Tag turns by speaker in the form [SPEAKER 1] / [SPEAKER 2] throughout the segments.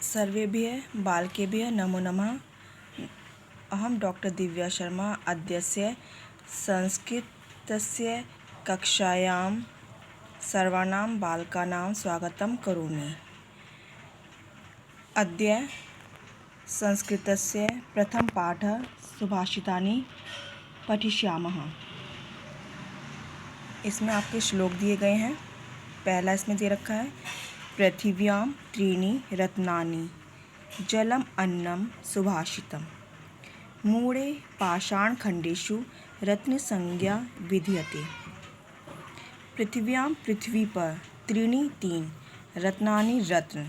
[SPEAKER 1] सर्वेभ्यः बालकेभ्यः नमो नमः। अहं डॉक्टर दिव्या शर्मा अद्यस्य संस्कृतस्य कक्षायां सर्वाणां बालकानां स्वागतं करोमि। अद्य संस्कृतस्य प्रथमपाठः सुभाषितानि पठिष्यामः। इसमें आपके श्लोक दिए गए हैं। पहला इसमें दे रखा है, पृथिव्यां त्रीणि रत्नानि जलम अन्नम सुभाषितम मूढ़े पाषाणखंडेषु रत्न संज्ञा विधीयते। पृथिव्यां पृथ्वी पर त्रीणि तीन रत्नानि रत्न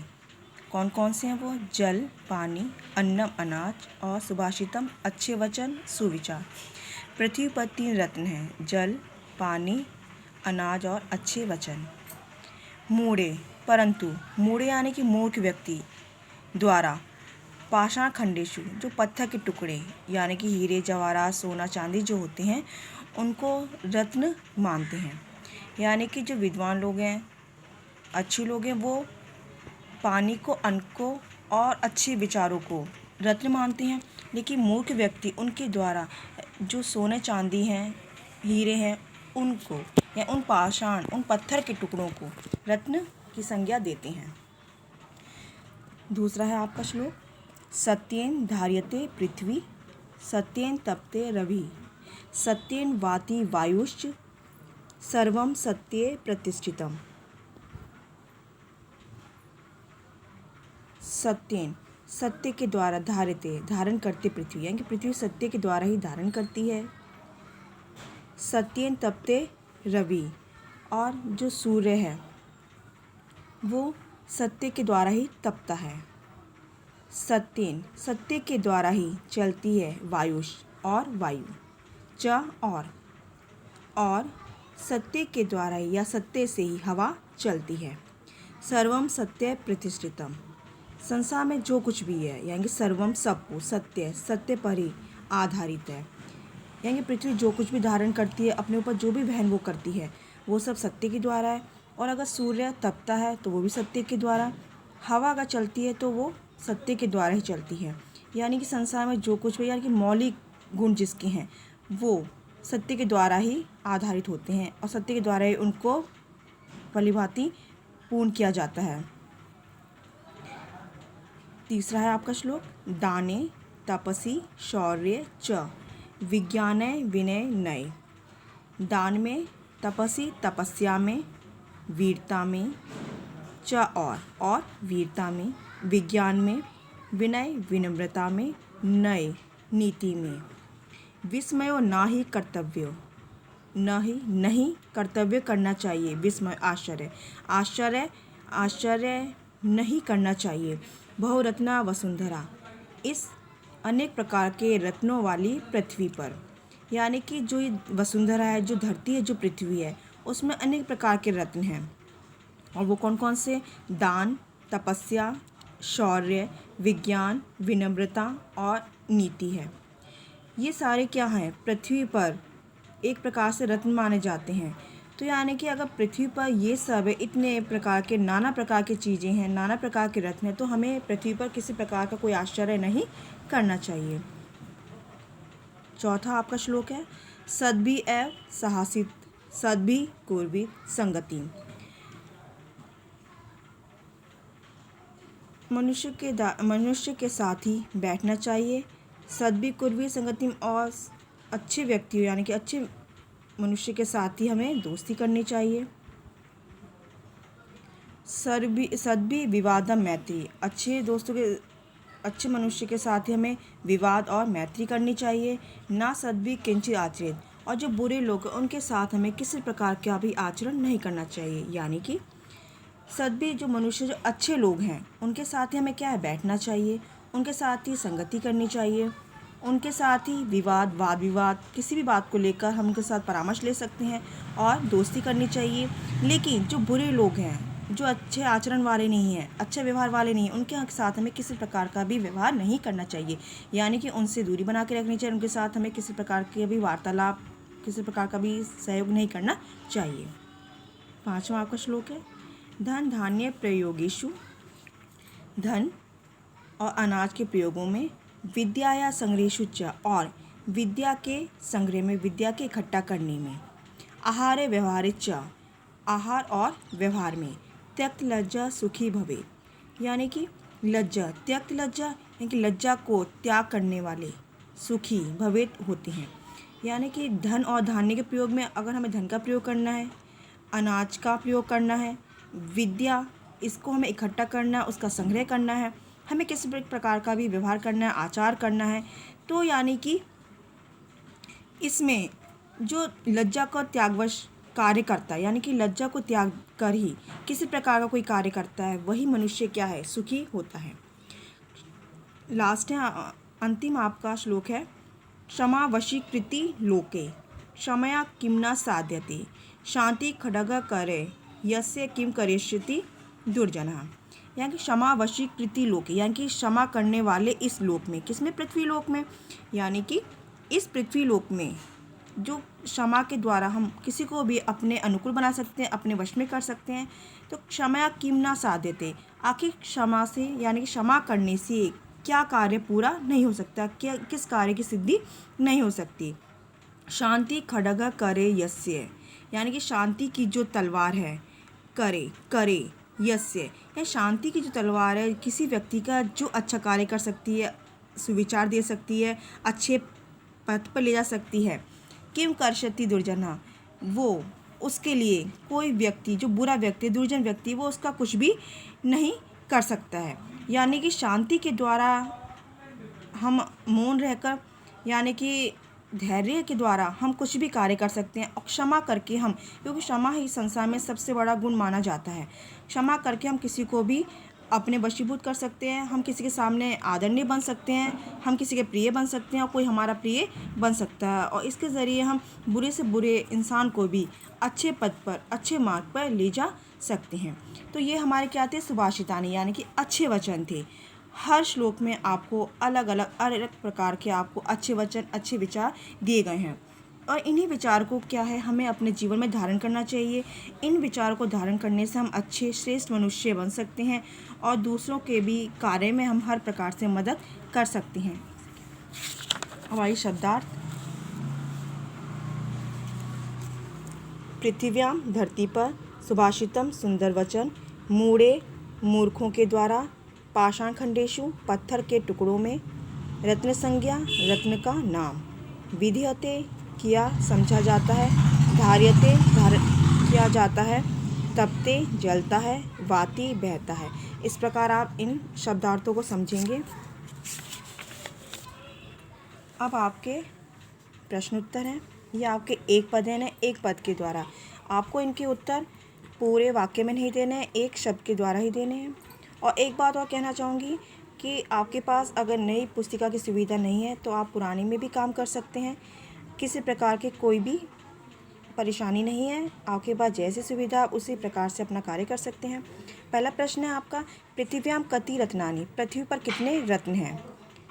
[SPEAKER 1] कौन कौन से हैं वो? जल पानी, अन्नम अनाज और सुभाषितम अच्छे वचन सुविचार। पृथ्वी पर तीन रत्न हैं, जल पानी अनाज और अच्छे वचन। मूढ़े परंतु, मूढ़े यानी कि मूर्ख व्यक्ति द्वारा पाषाण खंडेशु जो पत्थर के टुकड़े यानी कि हीरे जवाहरात सोना चांदी जो होते हैं उनको रत्न मानते हैं। यानी कि जो विद्वान लोग हैं, अच्छे लोग हैं, वो पानी को, अन्न को और अच्छे विचारों को रत्न मानते हैं। लेकिन मूर्ख व्यक्ति उनके द्वारा जो सोने चांदी हैं, हीरे हैं, उनको या उन पाषाण उन पत्थर के टुकड़ों को रत्न की संज्ञा देते हैं। दूसरा है आपका श्लोक, सत्येन धार्यते पृथ्वी सत्येन तपते रवि सत्येन वाति वायुश्च सर्वं सत्ये प्रतिष्ठितम्। सत्येन सत्य के द्वारा धार्यते धारण करते पृथ्वी यानी कि पृथ्वी सत्य के द्वारा ही धारण करती है। सत्येन तपते रवि और जो सूर्य है वो सत्य के द्वारा ही तपता है। सत्येन सत्य के द्वारा ही चलती है वायुष और वायु। च और सत्य के द्वारा ही या सत्य से ही हवा चलती है। सर्वम सत्य प्रतिष्ठितम संसार में जो कुछ भी है यानी कि सर्वम सबको सत्य पर ही आधारित है। यानी कि पृथ्वी जो कुछ भी धारण करती है, अपने ऊपर जो भी वहन वो करती है, वो सब सत्य के द्वारा है। और अगर सूर्य तपता है तो वो भी सत्य के द्वारा, हवा अगर चलती है तो वो सत्य के द्वारा ही चलती है। यानी कि संसार में जो कुछ भी यानी कि मौलिक गुण जिसके हैं वो सत्य के द्वारा ही आधारित होते हैं और सत्य के द्वारा ही उनको भलीभांति पूर्ण किया जाता है। तीसरा है आपका श्लोक, दाने तपसी शौर्य च विज्ञाने विनय नय। दान में, तपसी तपस्या में, वीरता में, च और वीरता में, विज्ञान में, विनय विनम्रता में, नय नीति में। विस्मयो ना ही कर्तव्यो नहीं कर्तव्य करना चाहिए। विस्मय आश्चर्य नहीं करना चाहिए। बहुरत्ना वसुंधरा इस अनेक प्रकार के रत्नों वाली पृथ्वी पर, यानी कि जो ये वसुंधरा है, जो धरती है, जो पृथ्वी है, उसमें अनेक प्रकार के रत्न हैं। और वो कौन कौन से? दान, तपस्या, शौर्य, विज्ञान, विनम्रता और नीति है। ये सारे क्या हैं? पृथ्वी पर एक प्रकार से रत्न माने जाते हैं। तो यानी कि अगर पृथ्वी पर ये सब इतने प्रकार के नाना प्रकार की चीज़ें हैं, नाना प्रकार के रत्न हैं, तो हमें पृथ्वी पर किसी प्रकार का कोई आश्चर्य नहीं करना चाहिए। चौथा आपका श्लोक है, सद्भि एव साहसित सद्भि कुर्वीत संगति। मनुष्य के साथ ही बैठना चाहिए। सद्भि कुर्वीत संगति और अच्छे व्यक्ति यानी कि अच्छे मनुष्य के साथ ही हमें दोस्ती करनी चाहिए। सद्भि विवादम मैत्री अच्छे मनुष्य के साथ ही हमें विवाद और मैत्री करनी चाहिए। ना सद्भि किंचित आचरित और जो बुरे लोग हैं उनके साथ हमें किसी प्रकार का भी आचरण नहीं करना चाहिए। यानी कि सद्भि जो मनुष्य जो अच्छे लोग हैं उनके साथ ही हमें क्या है? बैठना चाहिए, उनके साथ ही संगति करनी चाहिए, उनके साथ ही वाद विवाद किसी भी बात को लेकर हम उनके साथ परामर्श ले सकते हैं और दोस्ती करनी चाहिए। लेकिन जो बुरे लोग हैं, जो अच्छे आचरण वाले नहीं हैं, अच्छे व्यवहार वाले नहीं हैं, उनके साथ हमें किसी प्रकार का भी व्यवहार नहीं करना चाहिए। यानी कि उनसे दूरी बना के रखनी चाहिए। उनके साथ हमें किसी प्रकार के भी वार्तालाप, किसी प्रकार का भी सहयोग नहीं करना चाहिए। पाँचवा आपका श्लोक है, धन धान्य प्रयोगेषु धन और अनाज के प्रयोगों में, विद्या या संग्रहेषु च और विद्या के संग्रह में, विद्या के इकट्ठा करने में, आहारे व्यवहारे च आहार और व्यवहार में, त्यक्त लज्जा सुखी भवे यानी कि लज्जा, त्यक्त लज्जा यानी कि लज्जा को त्याग करने वाले सुखी भवेत होते हैं। यानी कि धन और धान्य के प्रयोग में अगर हमें धन का प्रयोग करना है, अनाज का प्रयोग करना है, विद्या इसको हमें इकट्ठा करना है, उसका संग्रह करना है, हमें किसी प्रकार का भी व्यवहार करना है, आचार करना है, तो यानी कि इसमें जो लज्जा का त्यागवश कार्य करता है, यानी कि लज्जा को त्याग कर ही किसी प्रकार का कोई कार्य करता है, वही मनुष्य क्या है, सुखी होता है। लास्ट है, अंतिम आपका श्लोक है, क्षमा वशीकृति लोके क्षमया किम न साध्यते शांति खड्ग करे यस्य किम करिष्यति दुर्जनः। यानी कि क्षमा वशीकृति लोके यानी कि क्षमा करने वाले इस लोक में, किसमें, पृथ्वी लोक में, यानी कि इस पृथ्वी लोक में जो क्षमा के द्वारा हम किसी को भी अपने अनुकूल बना सकते हैं, अपने वश में कर सकते हैं। तो क्षमया किम न साध्यते, आखिर क्षमा से यानी कि क्षमा करने से क्या कार्य पूरा नहीं हो सकता, क्या किस कार्य की सिद्धि नहीं हो सकती। शांति खड्ग करे यस्य यानी कि शांति की जो तलवार है, करे यस्य या शांति की जो तलवार है, किसी व्यक्ति का जो अच्छा कार्य कर सकती है, सुविचार दे सकती है, अच्छे पथ पर ले जा सकती है। किम कर्षति दुर्जना, वो उसके लिए कोई व्यक्ति जो बुरा व्यक्ति, दुर्जन व्यक्ति, वो उसका कुछ भी नहीं कर सकता है। यानी कि शांति के द्वारा हम मौन रहकर, यानी कि धैर्य के द्वारा हम कुछ भी कार्य कर सकते हैं, और क्षमा करके हम, क्योंकि क्षमा ही संसार में सबसे बड़ा गुण माना जाता है, क्षमा करके हम किसी को भी अपने वशीभूत कर सकते हैं, हम किसी के सामने आदरणीय बन सकते हैं, हम किसी के प्रिय बन सकते हैं और कोई हमारा प्रिय बन सकता है, और इसके ज़रिए हम बुरे से बुरे इंसान को भी अच्छे पद पर, अच्छे मार्ग पर ले जा सकते हैं। तो ये हमारे क्या थे, सुभाषितानि यानी कि अच्छे वचन थे। हर श्लोक में आपको अलग अलग प्रकार के आपको अच्छे वचन, अच्छे विचार दिए गए हैं, और इन्हीं विचार को क्या है, हमें अपने जीवन में धारण करना चाहिए। इन विचारों को धारण करने से हम अच्छे श्रेष्ठ मनुष्य बन सकते हैं और दूसरों के भी कार्य में हम हर प्रकार से मदद कर सकते हैं। हमारी शब्दार्थ, पृथिव्यां धरती पर, सुभाषितम सुंदर वचन, मूढ़े मूर्खों के द्वारा, पाषाण खंडेषु पत्थर के टुकड़ों में, रत्न संज्ञा रत्न का नाम, विधीयते किया समझा जाता है, धार्यते धारण किया जाता है, तपते जलता है, वाति बहता है। इस प्रकार आप इन शब्दार्थों को समझेंगे। अब आपके प्रश्न उत्तर हैं, ये आपके एक पद हैं, एक पद के द्वारा आपको इनके उत्तर पूरे वाक्य में नहीं देने हैं, एक शब्द के द्वारा ही देने हैं। और एक बात और कहना चाहूँगी कि आपके पास अगर नई पुस्तिका की सुविधा नहीं है तो आप पुरानी में भी काम कर सकते हैं, किसी प्रकार के कोई भी परेशानी नहीं है, आपके पास जैसी सुविधा आप उसी प्रकार से अपना कार्य कर सकते हैं। पहला प्रश्न है आपका, पृथिव्याम कति रत्नानि, पृथ्वी पर कितने रत्न हैं?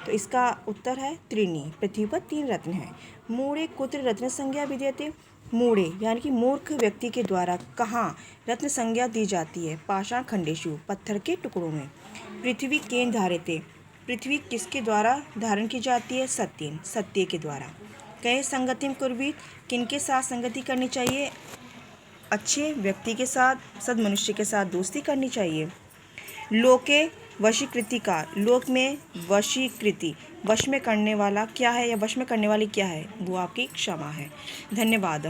[SPEAKER 1] तो इसका उत्तर है त्रीणि, पृथ्वी पर 3 रत्न हैं। मूढ़े कुत्र रत्न संज्ञा विद्यते, मूढ़े यानी कि मूर्ख व्यक्ति के द्वारा कहाँ रत्न संज्ञा दी जाती है? पाषाण खंडेषु पत्थर के टुकड़ों में। पृथ्वी केन धार्यते, पृथ्वी किसके द्वारा धारण की जाती है? सत्येन, सत्य के द्वारा। कहे संगतिम कुर्वीत, किनके साथ संगति करनी चाहिए? अच्छे व्यक्ति के साथ, सद्मनुष्य के साथ दोस्ती करनी चाहिए। लोके वशीकृति का, लोक में वशीकृति, वश में करने वाला क्या है या वश में करने वाली क्या है? वो आपकी क्षमा है। धन्यवाद।